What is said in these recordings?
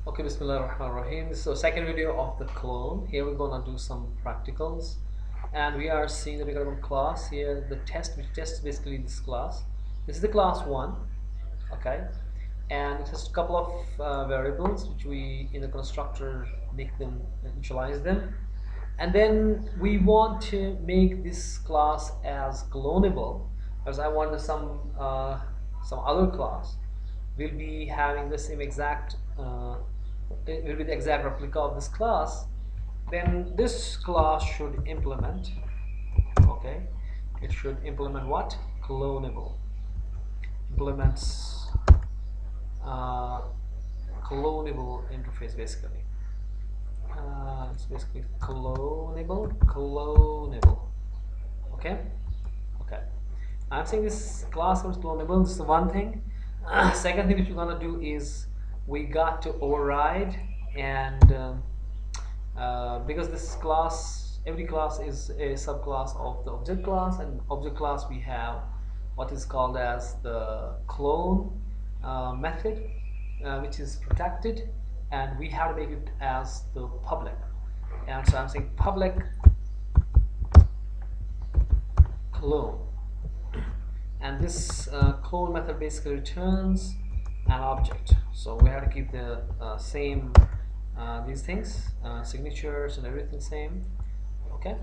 Okay, Bismillahirrahmanirrahim. This is the second video of the clone. Here we're gonna do some practicals, and we are seeing the regarding class here. The test, which tests basically this class. This is the class one, okay, and it has a couple of variables which we in the constructor make them initialize them, and then we want to make this class as clonable, as I want some other class will be having the same exact it will be the exact replica of this class. Then this class should implement, okay, it should implement what? Clonable. Implements uh, clonable interface basically. It's basically clonable. Okay. Okay, I'm saying this class is clonable. This is the one thing. Second thing which we're gonna do is we got to override, and because this class, every class is a subclass of the object class, and object class we have what is called as the clone method, which is protected, and we have to make it as the public. And so I'm saying public clone, and this clone method basically returns an object. So we have to keep the same these things, signatures and everything same. Okay,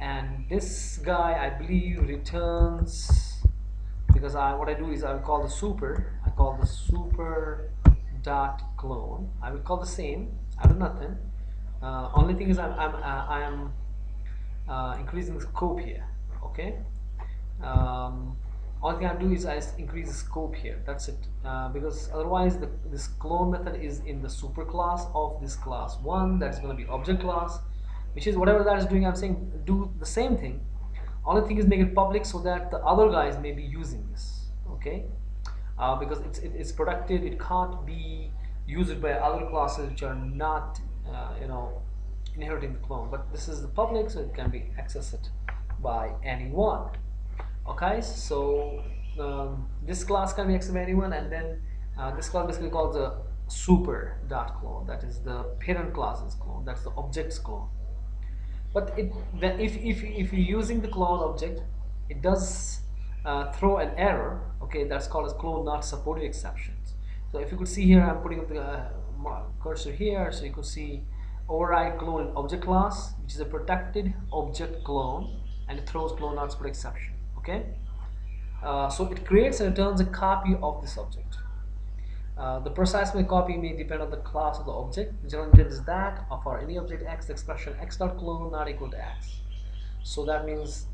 and this guy I believe returns, because what I do is I will call the super. I call the super dot clone. I will call the same. I do nothing. Only thing is I am increasing the scope here. Okay. All thing I do is I increase the scope here. That's it. Because otherwise this clone method is in the super class of this class 1. That's going to be object class, which is whatever that is doing. I'm saying do the same thing. Only thing is make it public so that the other guys may be using this. Okay, because it's protected. It can't be used by other classes which are not inheriting the clone. But this is the public, so it can be accessed by anyone. Okay, so this class can be accessed by anyone, and then this class basically called the super dot clone. That is the parent class's clone. That's the object's clone. But if you're using the clone object, it does throw an error. Okay, that's called as clone not supported exceptions. So if you could see here, I'm putting up the cursor here, so you could see override clone in object class, which is a protected object clone, and it throws clone not supported exception. Okay, so it creates and returns a copy of this object. The precise copy may depend on the class of the object. The general intent is that for any object x, the expression x dot clone not equal to x. So that means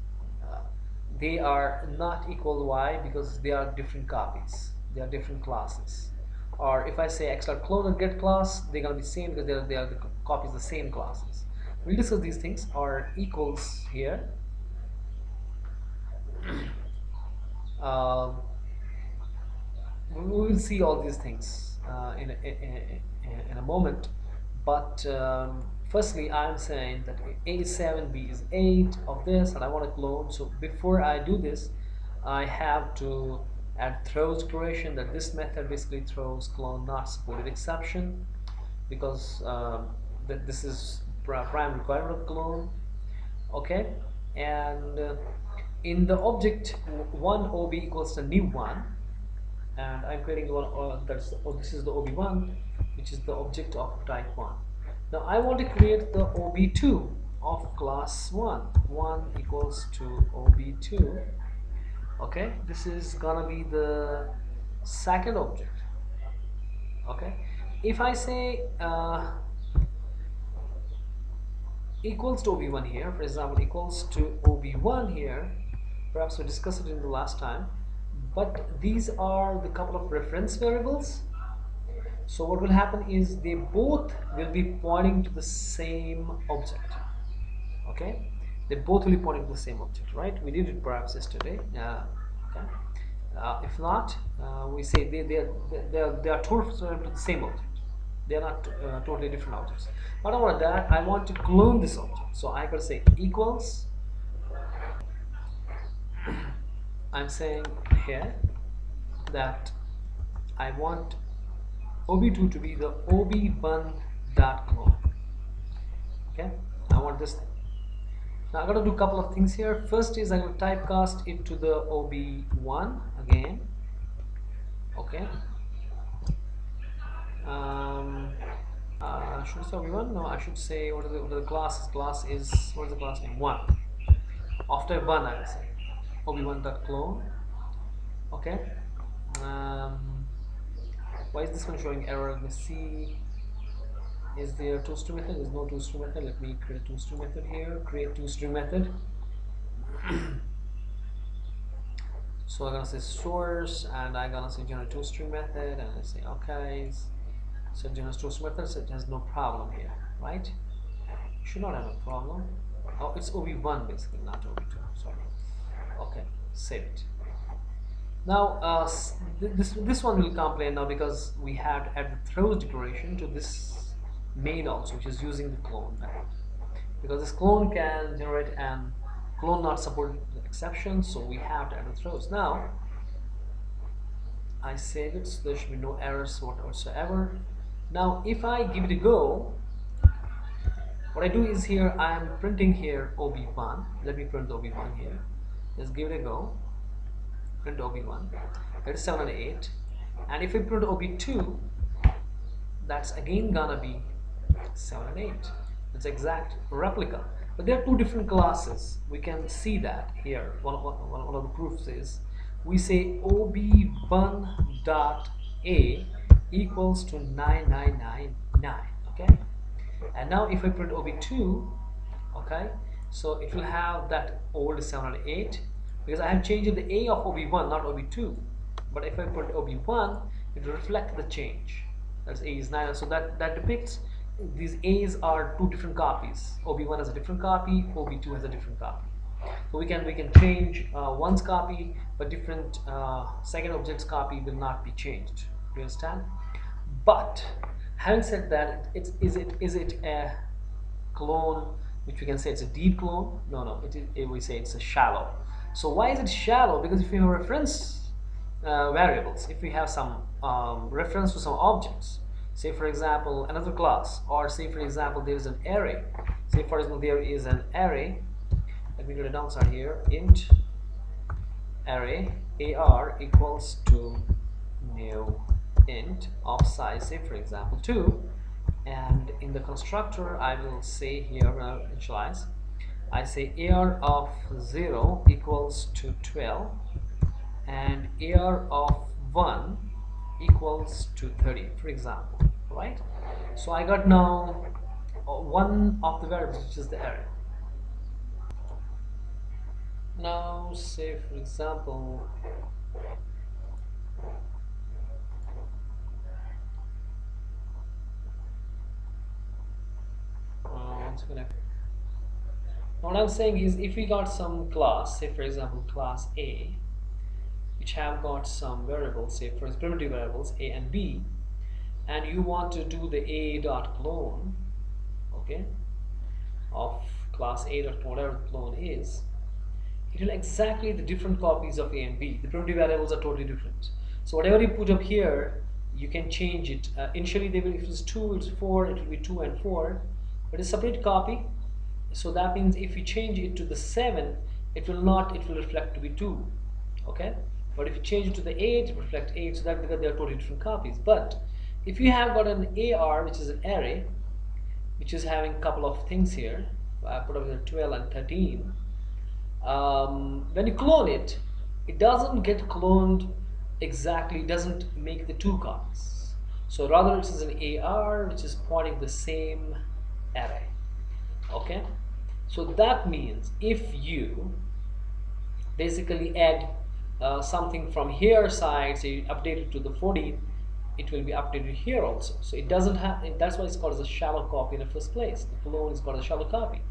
they are not equal to y because they are different copies. They are different classes. Or if I say x dot clone and get class, they're gonna be same because they are the copies of the same classes. We'll discuss these things. Or equals here. We will see all these things in a moment, but firstly I'm saying that a is 7, b is 8 of this, and I want to clone. So before I do this, I have to add throws declaration that this method basically throws clone not supported exception, because that this is prime requirement of clone. Okay, and in the object 1 ob equals to new 1, and I'm creating the one this is the ob1, which is the object of type 1. Now I want to create the ob2 of class 1. 1 equals to ob2. Okay, this is gonna be the second object. Okay, if I say equals to ob1 here, for example, equals to ob1 here, perhaps we discussed it in the last time, but these are the couple of reference variables. So what will happen is they both will be pointing to the same object. Okay, they both will be pointing to the same object, right? We did it perhaps yesterday. Okay, if not, we say they are totally to the same object. They are not totally different objects. But I want that. I want to clone this object. So I could say equals. I'm saying here that I want ob2 to be the ob1.clone. Okay, I want this thing. Now I'm going to do a couple of things here. First is I'm going to typecast it to the ob1 again. Okay. Should I say ob1? No, I should say what are the classes? Class is, what is the class name? 1. After 1 I will say ob1.clone. Okay. Why is this one showing error? Let me see. Is there toString method? There is no toString method. Let me create a toString method here. Create toString method. So I'm gonna say source, and I'm gonna say generate toString method, and I say okay. So generate toString method, so it has no problem here, right? Should not have a problem. Oh, it's ob1 basically, not ob2. Sorry. Okay, save it. Now this one will complain now because we have to add the throws declaration to this main also, which is using the clone method, because this clone can generate an clone not supported exception, so we have to add the throws. Now I save it, so there should be no errors whatsoever. Now if I give it a go, what I do is here I am printing here ob1. Let me print the ob1 here. Let's give it a go. Print ob1. That is 7 and 8. And if I print ob2, that's again gonna be 7 and 8. It's exact replica. But there are two different classes. We can see that here. One of the proofs is we say ob1.a equals to 9999. Okay. And now if I print ob2, okay, so it will have that old 7 and 8 because I have changed the a of ob1, not ob2. But if I put ob1, it will reflect the change. That's a is 9. So that depicts these a's are two different copies. ob1 has a different copy, ob2 has a different copy. So we can change one's copy, but different second object's copy will not be changed. You understand? But having said that, is it a clone which we can say it's a deep clone? No, we say it's a shallow. So why is it shallow? Because if we have reference variables, if we have some reference to some objects, say for example another class, or say for example there is an array, say for example there is an array, let me do the downside here, int array ar equals to new int of size, say for example 2, and in the constructor I will say here when I initialize, I say ar of 0 equals to 12 and ar of 1 equals to 30, for example, right? So I got now one of the variables, which is the array. Now say for example what I'm saying is, if we got some class, say for example class A, which have got some variables, say for example primitive variables a and b, and you want to do the a.clone, okay, of class A dot whatever the clone is, it will exactly the different copies of a and b. The primitive variables are totally different. So whatever you put up here, you can change it. Initially they will, if it's 2, it's 4, it will be 2 and 4, but it's a separate copy. So that means if you change it to the 7, it will reflect to be 2, okay? But if you change it to the 8, it will reflect 8, so that because they are totally different copies. But if you have got an AR, which is an array, which is having a couple of things here, I put up here 12 and 13, when you clone it, it doesn't get cloned exactly, it doesn't make the 2 copies. So rather it is an AR which is pointing the same array. Okay, so that means if you basically add something from here side, say update it to the 14, it will be updated here also. So it doesn't have, that's why it's called as a shallow copy in the first place. The clone is called a shallow copy.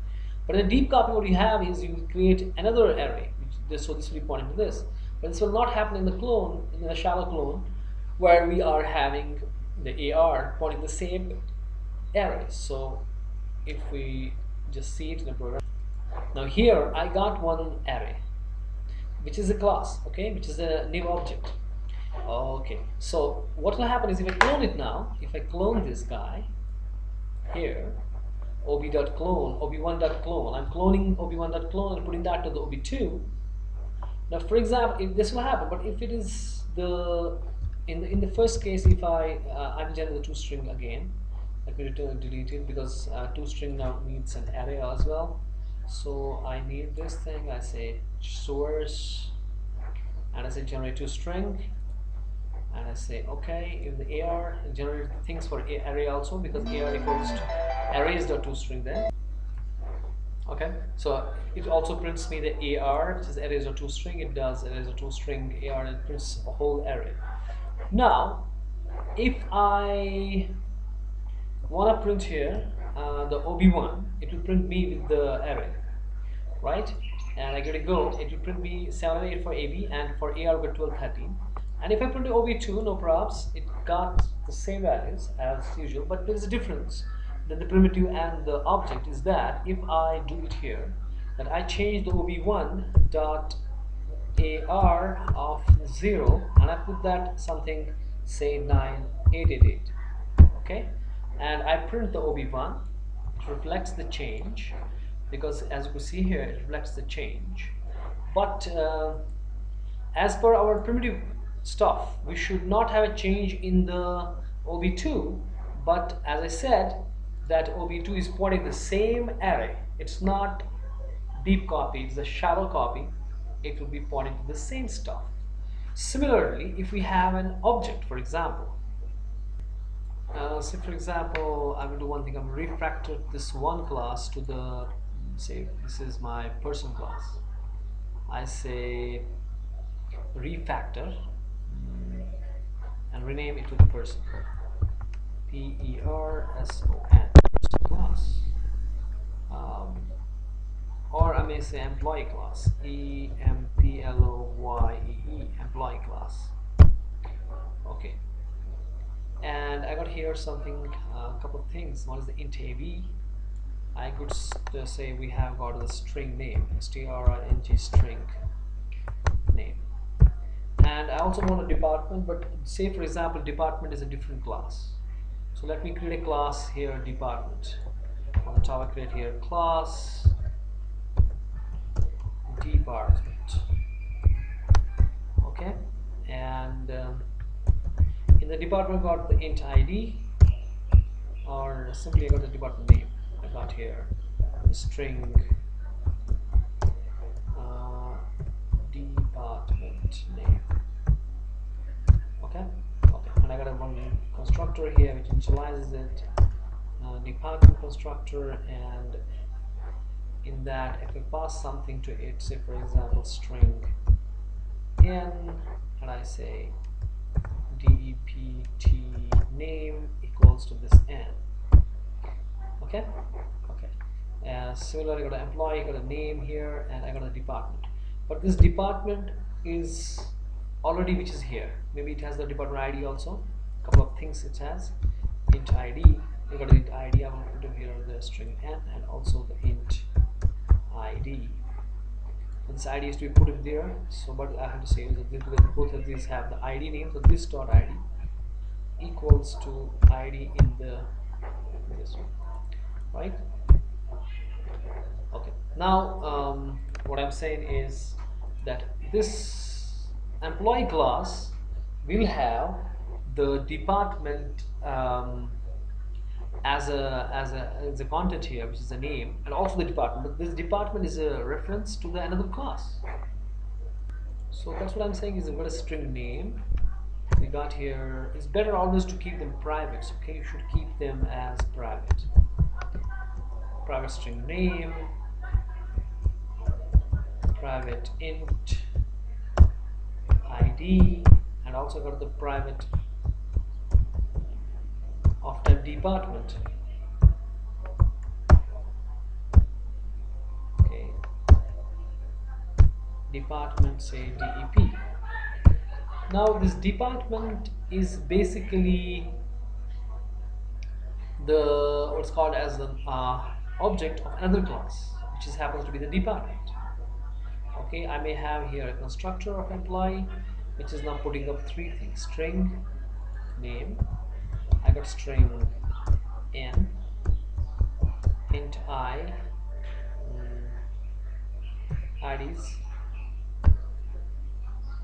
But in a deep copy, what you have is you create another array, so this will be pointing to this. But this will not happen in the clone, in the shallow clone, where we are having the AR pointing the same array. So if we just see it in the program, now here I got one array, which is a class, okay, which is a new object. Okay, so what will happen is if I clone it now, if I clone this guy here, ob.clone, ob1.clone, I'm cloning ob1.clone and putting that to the ob2. Now, for example, if this will happen, but if it is the in the first case, if I'm generating the toString again, let me return delete it because toString now needs an array as well. So I need this thing. I say source, and I say generate toString, and I say okay. If the AR generate things for array also because AR equals to arrays.toString then. Okay, so it also prints me the AR, which is arrays or toString. It does arrays or toString AR, and it prints a whole array. Now, if I want to print here the ob1, it will print me with the array, right? And I gotta go. It will print me 708 for AB and for AR with 1213. And if I print the ob2, no props, it got the same values as usual, but there is a difference. That the primitive and the object is that if I do it here, that I change the ob1 dot AR of 0 and I put that something say 9888, okay, and I print the ob1, it reflects the change because as you can see here it reflects the change, but as per our primitive stuff we should not have a change in the ob2, but as I said that ob2 is pointing the same array, it's not deep copy, it's a shallow copy, it will be pointing to the same stuff. Similarly, if we have an object, for example, say for example I will do one thing, I will refactor this one class to the, say this is my person class, I say refactor and rename it to the person, person class, or I may say employee class, employee, employee class. Okay, and I got here something, a couple of things. One is the int ab. I could say we have got the string name, string string name, and I also want a department, but say for example department is a different class. So let me create a class here, department. On the top I create here class department. Okay, and in the department I got the int id, or simply I got the department name. I got here the string department name. Okay, and I got a one constructor here which initializes it, department constructor, and in that if I pass something to it, say for example string n, and I say dept name equals to this n. Okay, similarly I got an employee, got a name here, and I got a department, but this department is already which is here, maybe it has the department ID also, a couple of things it has, int id, you got the int id, I will put here the string n and also the int id. This id is to be put in there, so but I have to say is that because both of these have the id name, so this dot id equals to id in the this one, right? Okay, now what I'm saying is that this employee class will have the department as a content here, which is a name, and also the department, but this department is a reference to the another class. So that's what I'm saying is we've got a string name, we got here, it's better always to keep them private, okay? You should keep them as private string name, private int id, and also got the private of type department. Okay, department say dep. Now this department is basically the what's called as an object of another class, which happens to be the department. Okay, I may have here a constructor of employee, which is now putting up three things: string name, I got string n, int I, IDs.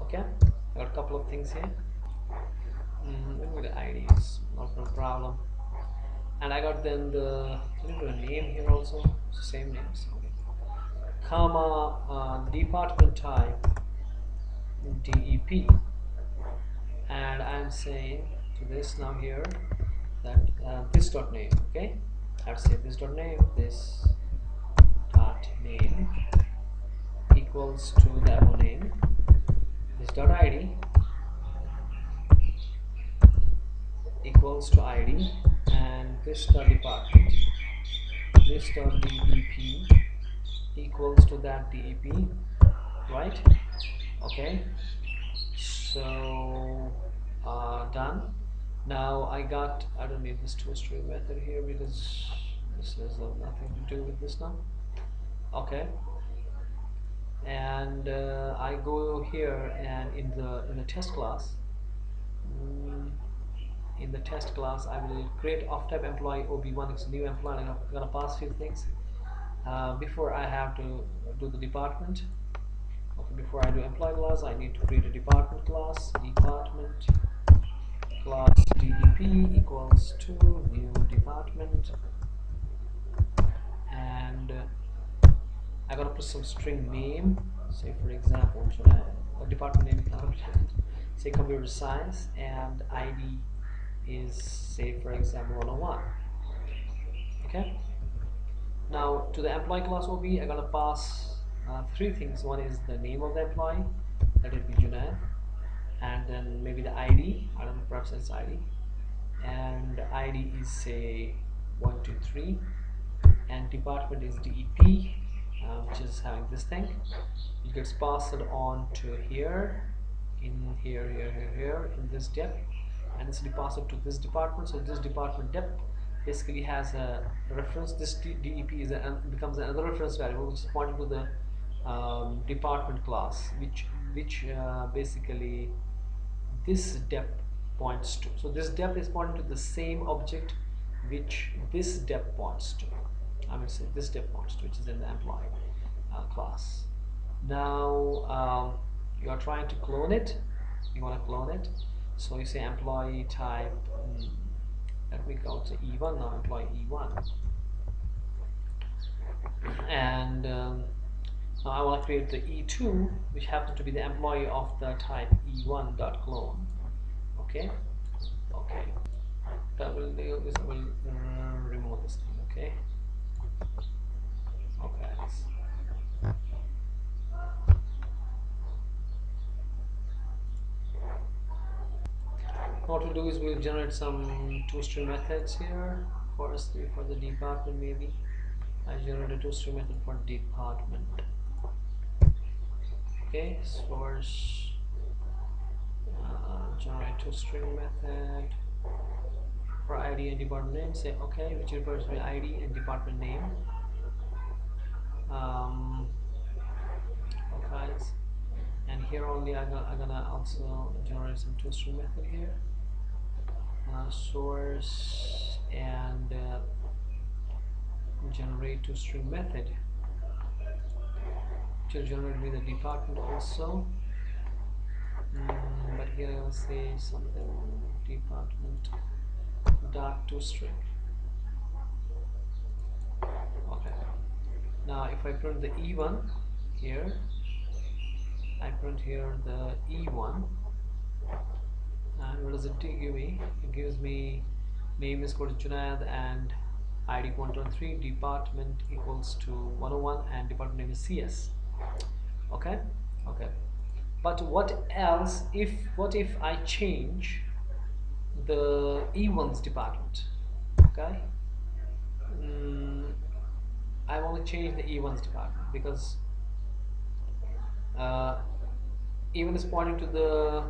Okay, I got a couple of things here. With the IDs, not no problem. And I got then the name here also, same names. Okay. Comma department type DEP, and I'm saying to this now here that this dot name. Okay, I have to say this dot name, this dot name equals to the above name, this dot ID equals to ID, and this dot department, this dot DEP equals to that DEP, right? Okay, so done. Now I don't need this toString method here because this has nothing to do with this now. Okay, and I go here, and in the test class, I will create of type employee OB1. It's a new employee, and I'm gonna pass few things. Before I have to do the department. Okay, before I do employee class, I need to create a department class. Department class DEP equals to new department, and I gotta put some string name. Say for example, a department name, say computer science, and ID is, say for example, 101. Okay. Now to the employee class OB, I'm gonna pass three things. One is the name of the employee, let it be Junaid, and then maybe the ID. I don't know, perhaps it's ID, and ID is say 123, and department is DEP, which is having this thing. It gets passed on to here, in here in this dep, and it's passed to this department. So this department dep basically has a reference. This DEP is becomes another reference variable, which is pointing to the department class, which basically this dep points to. So this dep is pointing to the same object which this dep points to. I mean, say this dep points to, which is in the employee class. Now you are trying to clone it. You want to clone it, so you say employee type. Let me go to E1 now. Employee E1, and now I want to create the E2, which happens to be the employee of the type E1.clone. Okay, okay. That will do is I will remove this thing. Okay, okay. What we'll do is we'll generate some toString methods here. Firstly, for the department, maybe I generate a toString method for department. Okay, source, generate toString method for ID and department name. Say okay, which refers to ID and department name. Okay, and here only I'm gonna also generate some toString method here. Source and generate toString method to generate with the department also. But here I will say something department dot toString. Okay. Now if I print the E1 here, I print here the E1, and what does it give me? It gives me name is equal to Junaid and ID 123, department equals to 101, and department name is CS. Okay, okay. But what else what if I change the E1's department? Okay, I want to change the E1's department because E1 is pointing to the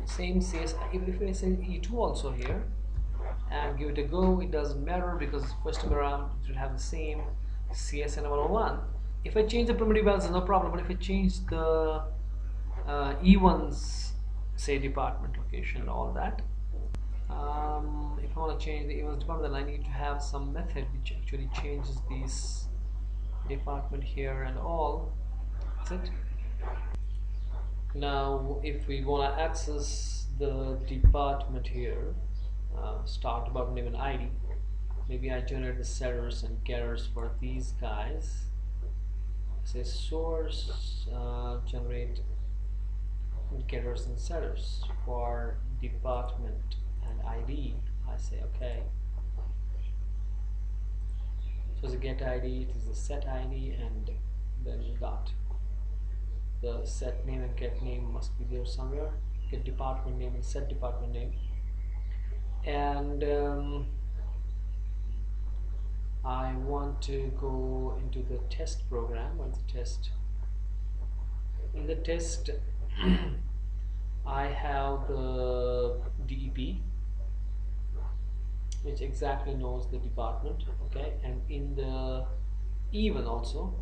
same CS. If I say E2 also here and give it a go, it doesn't matter because first time around it should have the same CS and 101. If I change the primitive values, no problem, but if I change the E1's say department location and all that. If I want to change the E1's department, then I need to have some method which actually changes these department here and all. That's it. Now if we want to access the department here, start department name and ID, maybe I generate the setters and getters for these guys. Say source, generate getters and setters for department and ID. I say okay. So the get ID, it is the set ID, and then the dot. The set name and get name must be there somewhere. Get department name and set department name. And I want to go into the test program. What's the test? In the test, I have the DEP, which exactly knows the department, okay, and in the E1 also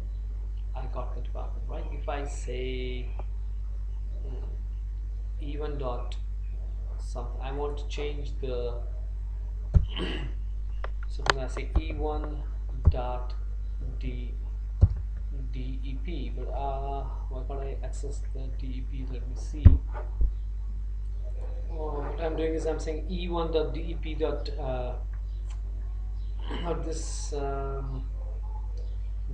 I got the department, right? If I say E1 dot something, I want to change the suppose I say E1 dot DEP, but why can't I access the DEP? Let me see. What I'm doing is I'm saying E1.dep dot this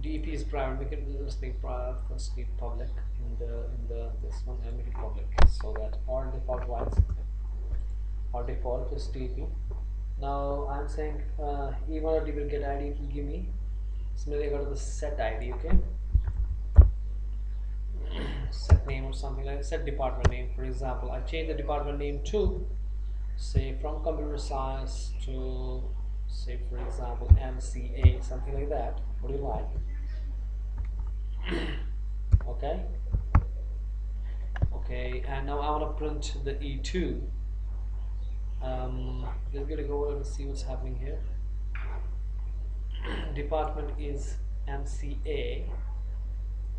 DEP is private. We can just make private, firstly public in the this one, and make it public so that all default rights or default is DEP. Now I'm saying E1.dep get ID, it will give me. Similarly, I go to the set ID, okay. Set name or something like set department name. For example, I change the department name to say from computer science to say for example MCA, something like that. What do you like? Okay, and now I want to print the E2. Let's get to go over and see what's happening here. Department is MCA.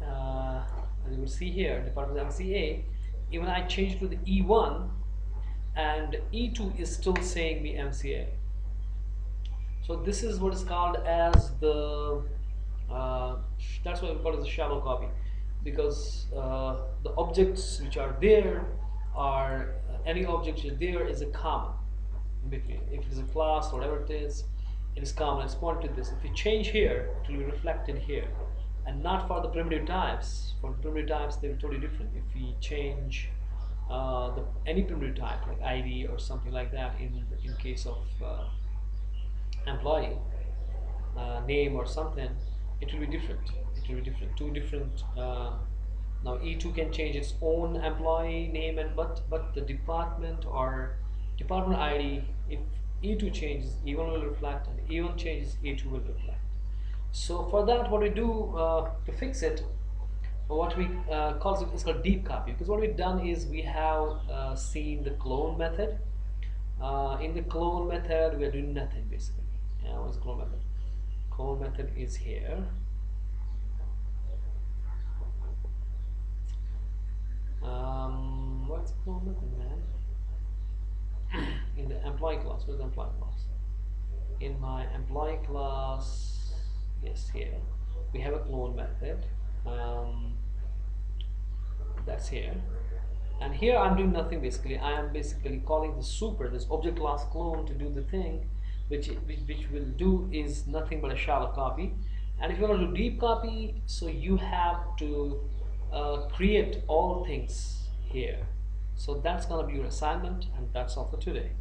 As you will see here, department MCA. Even I change to the E1, and E2 is still saying me MCA. So this is what is called as the that's why we call it the shallow copy, because the objects which are there are any object which is there is a common in between. If it is a class, whatever it is common. It's pointed to this. If you change here, it will be reflected here, and not for the primitive types. For the primitive types, they will totally different. If we change any primitive type like ID or something like that, in case of employee name or something, it will be different. It will be different. Two different. Now E2 can change its own employee name, and but the department or department ID, if E2 changes, E1 will reflect, and E1 changes, E2 will reflect. So for that, what we do to fix it, what we call it is called deep copy, because what we've done is we have seen the clone method. In the clone method, we are doing nothing basically. What's the clone method? Clone method is here. What's the clone method, man? In the employee class, where's the employee class? In my employee class, yes, here we have a clone method. That's here, and here I'm doing nothing basically. I am basically calling the super, this object class clone, to do the thing which will do is nothing but a shallow copy. And if you want to do deep copy, so you have to create all things here. So that's gonna be your assignment, and that's all for today.